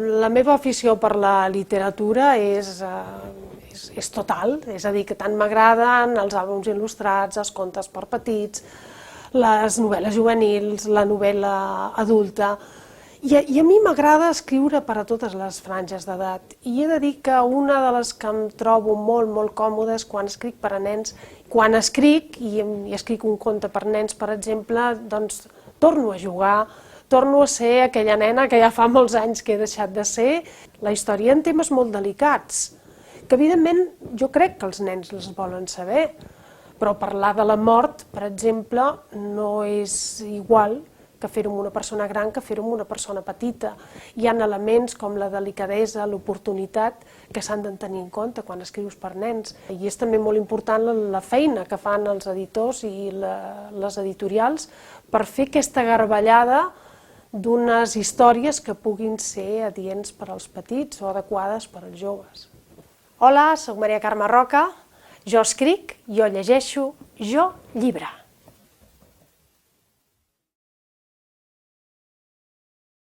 La meva afició per la literatura és total, és a dir, que tant m'agraden els àlbums il·lustrats, els contes per petits, les novel·les juvenils, la novel·la adulta, i a mi m'agrada escriure per a totes les franges d'edat. I he de dir que una de les que em trobo molt còmoda és quan escric per a nens. Quan escric, i escric un conte per nens, per exemple, doncs torno a jugar, torno a ser aquella nena que ja fa molts anys que he deixat de ser. La història en temes molt delicats, que evidentment jo crec que els nens les volen saber, però parlar de la mort, per exemple, no és igual que fer-ho amb una persona gran que fer-ho amb una persona petita. Hi ha elements com la delicadesa, l'oportunitat, que s'han de tenir en compte quan escrius per nens. I és també molt important la feina que fan els editors i les editorials per fer aquesta garbellada d'unes històries que puguin ser adients per als petits o adequades per als joves. Hola, soc Maria Carme Roca, jo escric, jo llegeixo, jo llibre.